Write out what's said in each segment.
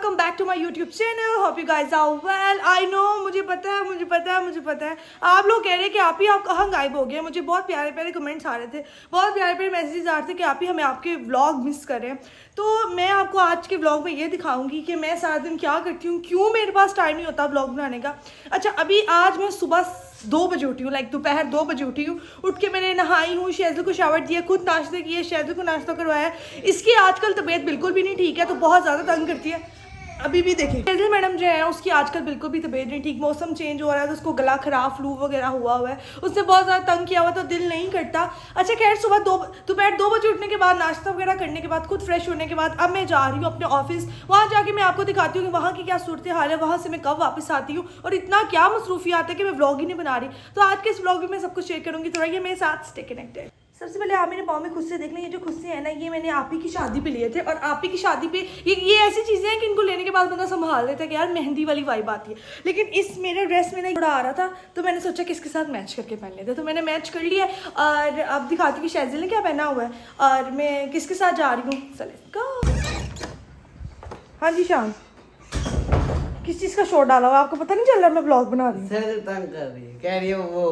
Welcome back to my YouTube channel. Hope you guys are well. I know, मुझे पता है आप लोग कह रहे हैं कि आप ही आप कहाँ गायब हो गए। मुझे बहुत प्यारे प्यारे कमेंट्स आ रहे थे, बहुत प्यारे प्यारे मैसेजेस आ रहे थे कि आप ही हमें आपके व्लॉग मिस करें। तो मैं आपको आज के व्लॉग में ये दिखाऊंगी कि मैं सारा दिन क्या करती हूँ, क्यों मेरे पास टाइम नहीं होता व्लॉग बनाने का। अच्छा, अभी आज मैं सुबह 2 बजे उठी हूँ, लाइक दोपहर 2 बजे उठी हूँ। उठ के मैंने नहाई हूँ, शैज़ल को शावर दिया, खुद नाश्ते किए, शैज़ल को नाश्ता करवाया। इसकी आजकल तबीयत बिल्कुल भी नहीं ठीक है, तो बहुत ज़्यादा तंग करती है। अभी भी देखिए शैज़ल मैडम जो है उसकी आजकल बिल्कुल भी तबीयत नहीं ठीक, मौसम चेंज हो रहा है तो उसको गला खराब, फ्लू वगैरह हुआ है, उससे बहुत ज़्यादा तंग किया हुआ, तो दिल नहीं करता। अच्छा खैर, सुबह दोपहर 2 बजे उठने के बाद, नाश्ता वगैरह करने के बाद, खुद फ्रेश होने के बाद अब मैं जा रही हूँ अपने ऑफिस। वहाँ जाके मैं आपको दिखाती हूँ कि वहाँ की क्या सूरत हाल है, वहाँ से मैं कब वापस आती हूँ और इतना क्या मसरूफियात है कि मैं व्लॉग ही नहीं बना रही। तो आज के इस व्लॉग में मैं सब कुछ शेयर करूँगी, थोड़ा ये मेरे साथ स्टे कनेक्टेड। सबसे पहले आप मेरे पाँव में खुद से देख लें, ये जो खुद से है ना, ये मैंने आप ही की शादी पे लिए थे। और आप ही की शादी पे ये ऐसी चीज़ें हैं कि इनको लेने के बाद बंदा संभाल लेता है कि यार मेहंदी वाली वाइब आती है। लेकिन इस मेरे ड्रेस में ना थोड़ा आ रहा था, तो मैंने सोचा कि इसके साथ मैच करके पहन लेते, तो मैंने मैच कर लिया। और अब दिखाती हूँ कि शैज़ल ने क्या पहना हुआ है और मैं किसके साथ जा रही हूँ। चले। हाँ जी शान, किस चीज़ का शोर डाला हुआ आपको पता नहीं चल रहा? मैं ब्लॉग बना रही हूँ। तंग कर रही है, कह रही हो वो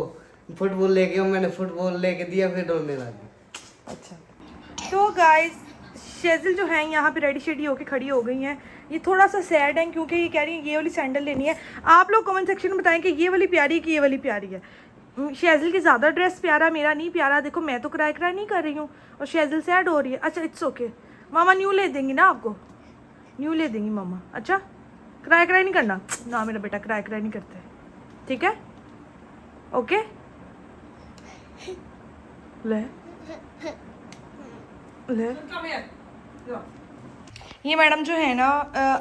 फुटबॉल लेके, मैंने फुटबॉल लेके दिया, फिर रोने लगी। अच्छा, तो गाइस शैज़ल जो है यहाँ पे रेडी शेडी होके खड़ी हो गई हैं। ये थोड़ा सा सैड है क्योंकि ये कह रही है ये वाली सैंडल लेनी है। आप लोग कमेंट सेक्शन में बताएं कि ये वाली प्यारी है कि ये वाली प्यारी है। शैज़ल की ज़्यादा ड्रेस प्यारा, मेरा नहीं प्यारा। देखो मैं तो किराया नहीं कर रही हूँ और शैज़ल सैड हो रही है। अच्छा इट्स ओके, मामा न्यू ले देंगी ना आपको, न्यू ले देंगी मामा। अच्छा किराया नहीं करना ना मेरा बेटा, किराया नहीं करते, ठीक है? ओके ले ये मैडम जो है ना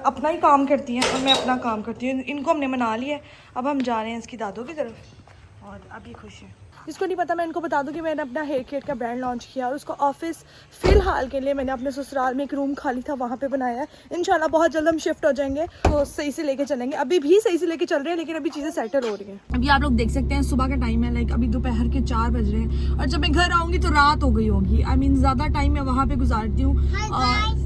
अपना ही काम करती हैं और मैं अपना काम करती हूँ। इनको हमने मना लिया है, अब हम जा रहे हैं इसकी दादों की तरफ और अब ये खुश है। जिसको नहीं पता मैं इनको बता दूं कि मैंने अपना हेयर केयर का ब्रांड लॉन्च किया और उसको ऑफिस फ़िलहाल के लिए मैंने अपने ससुराल में एक रूम खाली था वहाँ पे बनाया है। इंशाल्लाह बहुत जल्द हम शिफ्ट हो जाएंगे, तो सही से लेके चलेंगे। अभी भी सही से लेके चल रहे हैं, लेकिन अभी चीज़ें सेटल हो रही हैं। अभी आप लोग देख सकते हैं सुबह का टाइम है, लाइक अभी दोपहर के 4 बज रहे हैं और जब मैं घर आऊँगी तो रात हो गई होगी। आई मीन ज़्यादा टाइम मैं वहाँ पर गुजारती हूँ।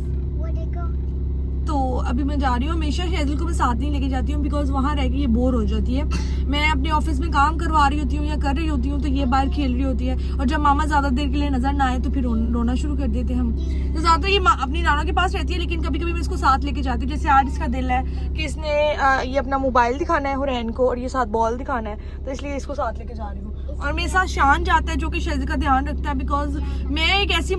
तो अभी मैं जा रही हूँ। हमेशा शैज़ल को मैं साथ नहीं लेके जाती हूँ बिकॉज वहाँ रह के ये बोर हो जाती है। मैं अपने ऑफिस में काम करवा रही होती हूँ या कर रही होती हूँ तो ये बाहर खेल रही होती है, और जब मामा ज़्यादा देर के लिए नजर ना आए तो फिर रोना शुरू कर देते हम। तो ज़्यादा ये अपनी नाना के पास रहती है, लेकिन कभी कभी मैं इसको साथ लेके जाती हूँ। जैसे आज इसका दिल है कि इसने ये अपना मोबाइल दिखाना है हुरैन को और ये साथ बॉल दिखाना है, तो इसलिए इसको साथ लेके जा रही हूँ। और मेरे साथ शान जाता है जो कि शैज़ल का ध्यान रखता है, बिकॉज मैं एक ऐसी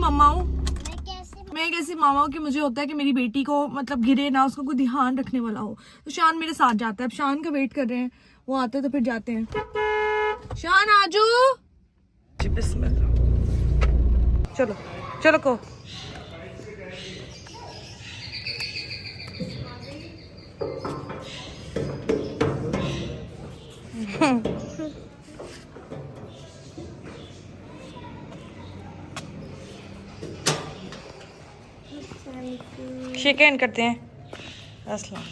मामा हूँ कि मुझे होता है कि मेरी बेटी को मतलब गिरे ना, उसको कोई ध्यान रखने वाला हो। तो शान मेरे साथ जाता है। अब शान का वेट कर रहे हैं, वो आते हैं तो फिर जाते हैं। शान आजू, बिस्मिल्लाह। चलो चलो को शेक हैंड करते हैं। अस्सलाम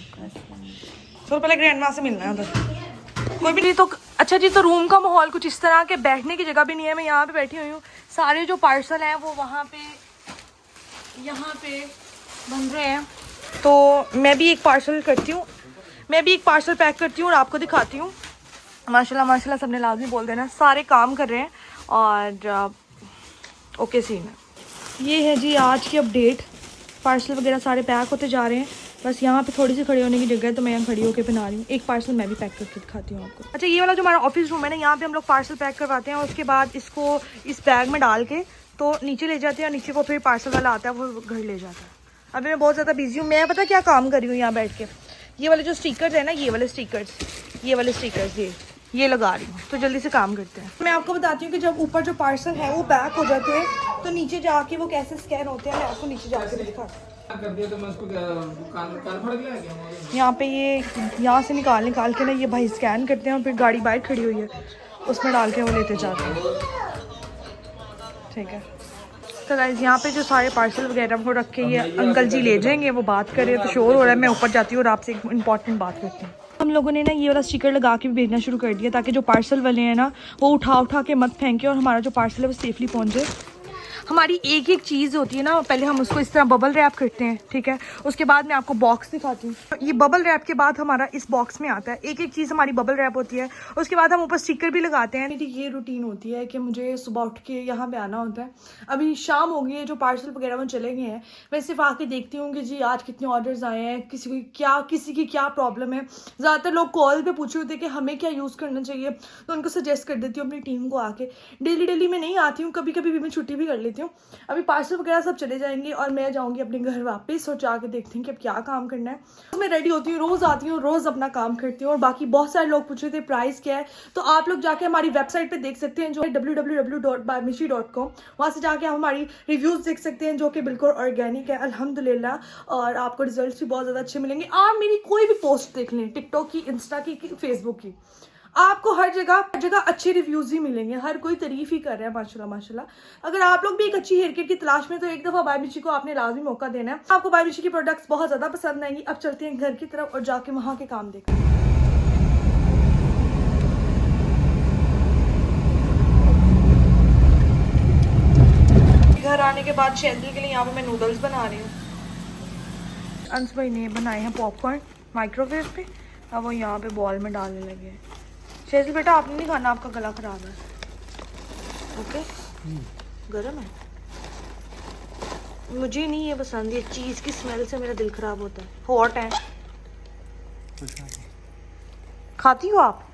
तो पहले ग्रैंड माँ से मिलना है उधर कोई भी नहीं। तो अच्छा जी, तो रूम का माहौल कुछ इस तरह के, बैठने की जगह भी नहीं है। मैं यहाँ पे बैठी हुई हूँ, सारे जो पार्सल हैं वो वहाँ पे यहाँ पे बन रहे हैं। तो मैं भी एक पार्सल पैक करती हूँ और आपको दिखाती हूँ। माशाल्लाह माशाल्लाह सबने लाजमी बोल देना, सारे काम कर रहे हैं और ओके सीन है। ये है जी आज की अपडेट। पार्सल वगैरह सारे पैक होते जा रहे हैं, बस यहाँ पे थोड़ी सी खड़ी होने की जगह है तो मैं यहाँ खड़ी होकर बना रही हूँ। एक पार्सल मैं भी पैक करके दिखाती हूँ आपको। अच्छा, ये वाला जो हमारा ऑफिस रूम है ना, यहाँ पे हम लोग पार्सल पैक करवाते हैं और उसके बाद इसको इस बैग में डाल के तो नीचे ले जाते हैं और नीचे को फिर पार्सल वाला आता है, वो घर ले जाता है। अभी मैं बहुत ज़्यादा बिजी हूँ। मैं पता क्या काम कर रही हूँ यहाँ बैठ के, ये वाले जो स्टिकर्स है ना, ये वाले स्टिकर्स ये लगा रही हूँ। तो जल्दी से काम करते हैं। मैं आपको बताती हूँ कि जब ऊपर जो पार्सल है वो पैक हो जाते हैं तो नीचे जाके वो कैसे स्कैन होते हैं, मैं आपको नीचे जाके दिखाती हूँ। यहाँ पे ये यहाँ से निकाल के ना ये भाई स्कैन करते हैं और फिर गाड़ी बाहर खड़ी हुई है उसमें डाल के वो लेते जाते हैं, ठीक है? तो गाइस यहाँ पे जो सारे पार्सल वगैरह को रख के ये अंकल जी ले जाएंगे, वो बात कर रहे हैं तो शोर हो रहा है। मैं ऊपर जाती हूँ और आपसे एक इम्पॉर्टेंट बात करती हूँ। हम लोगों ने ना ये वाला स्टिकर लगा के भी भेजना शुरू कर दिया ताकि जो पार्सल वाले हैं ना वो उठा के मत फेंके और हमारा जो पार्सल है वो सेफली पहुँच जाए। हमारी एक एक चीज़ होती है ना, पहले हम उसको इस तरह बबल रैप करते हैं, ठीक है। उसके बाद मैं आपको बॉक्स दिखाती हूँ। ये बबल रैप के बाद हमारा इस बॉक्स में आता है, एक एक चीज़ हमारी बबल रैप होती है। उसके बाद हम ऊपर स्टिकर भी लगाते हैं। मेरी ये रूटीन होती है कि मुझे सुबह उठ के यहाँ पे आना होता है। अभी शाम हो गई है, जो पार्सल वगैरह वो चले गए हैं। मैं सिर्फ आके देखती हूँ कि जी आज कितने ऑर्डर्स आए हैं, किसी की क्या प्रॉब्लम है। ज़्यादातर लोग कॉल पे पूछे होते हैं कि हमें क्या यूज़ करना चाहिए, तो उनको सजेस्ट कर देती हूँ अपनी टीम को आके। डेली मैं नहीं आती हूँ, कभी कभी भी मैं छुट्टी भी कर लेती हूँ। अभी पार्सल वगैरह सब चले जाएंगे और मैं जाऊँगी अपने घर वापस और जाके देखती हूँ कि अब क्या काम करना है। मैं रेडी होती हूँ, रोज़ आती हूँ, रोज़ अपना काम करती हूँ। और बाकी बहुत सारे लोग पूछ रहे थे प्राइस क्या है, तो आप लोग जाके हमारी वेबसाइट पे देख सकते हैं, जो है www.bymishi.com। वहाँ से जाके आप हमारी रिव्यूज़ देख सकते हैं, जो कि बिल्कुल ऑर्गेनिक है अल्हम्दुलिल्लाह। और आपको रिजल्ट्स भी बहुत ज़्यादा अच्छे मिलेंगे। आप मेरी कोई भी पोस्ट देख लें, टिकटॉक की, इंस्टा की, फेसबुक की, आपको हर जगह अच्छे रिव्यूज़ ही मिलेंगे। हर कोई तारीफ़ ही कर रहा है माशाल्लाह माशाल्लाह। अगर आप लोग भी एक अच्छी हेयर केयर की तलाश में, तो एक दफ़ा बाय मिशी को आपने लाजमी मौका देना है। आपको बाय मिशी की प्रोडक्ट्स बहुत ज़्यादा पसंद आएंगी। अब चलते हैं घर की तरफ और जाके वहाँ के काम देखते हैं। घर आने के बाद शेजिल के लिए यहाँ पे मैं नूडल्स बना रही हूँ। अंश भाई ने बनाए हैं पॉपकॉर्न माइक्रोवेव पे, अब वो यहाँ पे बॉल में डालने लगे हैं। शेजिल बेटा आपने नहीं खाना, आपका गला खराब है। ओके गर्म है, मुझे नहीं ये पसंद, ये चीज़ की स्मेल से मेरा दिल खराब होता है। हॉट है, खाती हो आप?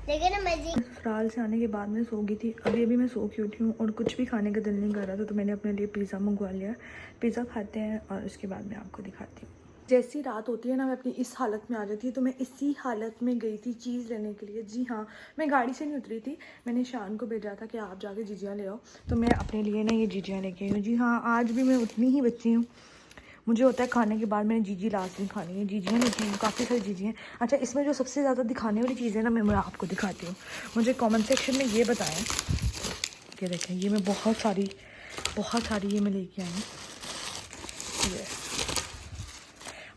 ससुराल से आने के बाद मैं सो गई थी, अभी मैं सो के उठी हूँ और कुछ भी खाने का दिल नहीं कर रहा था, तो मैंने अपने लिए पिज़्ज़ा मंगवा लिया। पिज़्ज़ा खाते हैं और उसके बाद मैं आपको दिखाती हूँ। जैसी रात होती है ना, मैं अपनी इस हालत में आ जाती है, तो मैं इसी हालत में गई थी चीज़ लेने के लिए। जी हाँ, मैं गाड़ी से नहीं उतरी थी, मैंने शान को भेजा था कि आप जाके जिजियाँ ले आओ, तो मैं अपने लिए ना ये जिजियाँ लेके आई हूँ। जी हाँ, आज भी मैं उतनी ही बच्ची हूँ। मुझे होता है खाने के बाद मैंने जीजी लाजमी खानी है, जीजियाँ लेती हूँ, काफ़ी सारी जीजी हैं। अच्छा, इसमें जो सबसे ज़्यादा दिखाने वाली चीज़ है ना, मैं आपको दिखाती हूँ। मुझे कमेंट सेक्शन में ये बताएं, ये देखें, ये मैं बहुत सारी ये मैं लेके आई हूँ। ये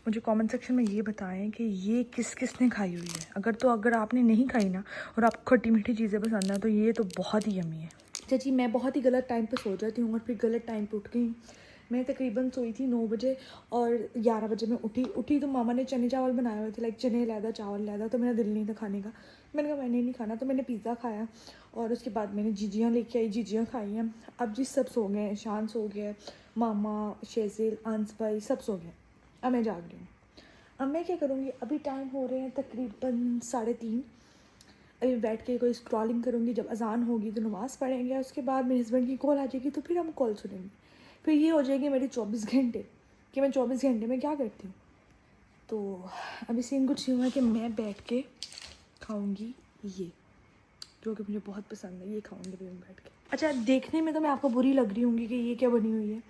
मुझे कमेंट सेक्शन में ये बताएं कि ये किसने खाई हुई है। अगर आपने नहीं खाई ना और आपको खट्टी मीठी चीज़ें पसंद है, तो ये तो बहुत ही यम्मी है। अच्छा जी, मैं बहुत ही गलत टाइम पे सो जाती हूँ और फिर गलत टाइम पे उठ गई। मैं तकरीबन सोई थी 9 बजे और 11 बजे मैं उठी तो मामा ने चने चावल बनाए हुए थे, लाइक चने लैदा चावल लैदा, तो मेरा दिल नहीं था खाने का। मैंने कहा मैंने नहीं खाना, तो मैंने पिज़्ज़ा खाया और उसके बाद मैंने जीजियाँ लेके आई, जीजियाँ खाई हैं। अब जी सब सो गए हैं, शान सो गया, मामा, शेजिल, अंस भाई सब सो गए। अब मैं जाग रही हूँ। अब मैं क्या करूँगी, अभी टाइम हो रहे हैं तकरीबन 3:30। अभी बैठ के कोई स्क्रॉलिंग करूँगी, जब अजान होगी तो नमाज़ पढ़ेंगे, उसके बाद मेरे हस्बैंड की कॉल आ जाएगी, तो फिर हम कॉल सुनेंगे। फिर ये हो जाएगी मेरी 24 घंटे कि मैं 24 घंटे में क्या करती हूँ। तो अभी सीन कुछ यूँ है कि मैं बैठ के खाऊँगी ये, जो कि मुझे बहुत पसंद है, ये खाऊँगी अभी मैं बैठ के। अच्छा, देखने में तो मैं आपको बुरी लग रही होंगी कि ये क्या बनी हुई है,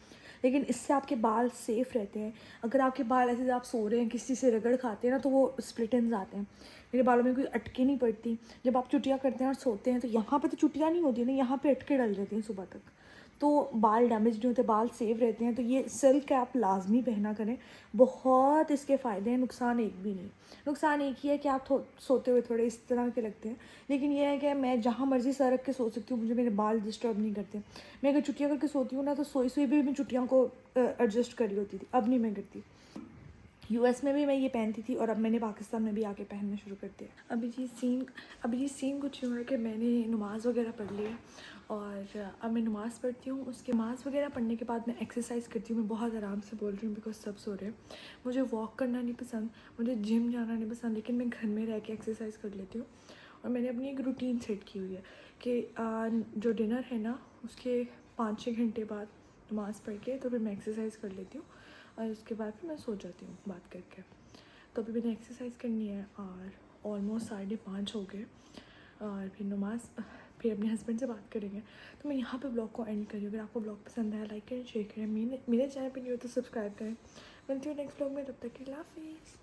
लेकिन इससे आपके बाल सेफ़ रहते हैं। अगर आपके बाल ऐसे आप सो रहे हैं, किसी से रगड़ खाते हैं ना, तो वो स्प्लिट एंड्स आते हैं। मेरे बालों में कोई अटके नहीं पड़ती। जब आप चुटिया करते हैं और सोते हैं, तो यहाँ पे तो चुटिया नहीं होती ना, यहाँ पे अटके डल जाती हैं सुबह तक, तो बाल डैमेज नहीं होते, बाल सेव रहते हैं। तो ये सिल्क कैप लाजमी पहना करें, बहुत इसके फ़ायदे हैं, नुकसान एक भी नहीं। नुकसान एक ही है कि आप सोते हुए थोड़े इस तरह के लगते हैं, लेकिन ये है कि मैं जहाँ मर्ज़ी सर रख के सो सकती हूँ, मुझे मेरे बाल डिस्टर्ब नहीं करते। मैं अगर चुटिया करके सोती हूँ ना, तो सोई भी मैं चुटियाँ को एडजस्ट करी होती थी, अब नहीं मैं करती। यूएस में भी मैं ये पहनती थी और अब मैंने पाकिस्तान में भी आके पहनना शुरू कर दिया। अभी जी सीन कुछ यूँ है कि मैंने नमाज़ वगैरह पढ़ लिया और अब मैं नमाज़ पढ़ती हूँ। उसके नमाज़ वगैरह पढ़ने के बाद मैं एक्सरसाइज करती हूँ। मैं बहुत आराम से बोल रही हूँ बिकॉज सब सो रहे हैं। मुझे वॉक करना नहीं पसंद, मुझे जिम जाना नहीं पसंद, लेकिन मैं घर में रह के एक्सरसाइज कर लेती हूँ। और मैंने अपनी एक रूटीन सेट की हुई है कि जो डिनर है ना, उसके 5-6 घंटे बाद नमाज़ पढ़ के तो फिर मैं एक्सरसाइज कर लेती हूँ और उसके बाद फिर मैं सो जाती हूँ बात करके। तो अभी मैंने एक्सरसाइज करनी है और ऑलमोस्ट 5:30 हो गए और फिर नमाज, फिर अपने हस्बैंड से बात करेंगे। तो मैं यहाँ पे ब्लॉग को एंड करी। अगर आपको ब्लॉग पसंद आया, लाइक करें, शेयर करें, मेरे चैनल पे नहीं हो तो सब्सक्राइब करें। मिलती हूँ नेक्स्ट ब्लॉग में, तब तक के लिए हाफिज़।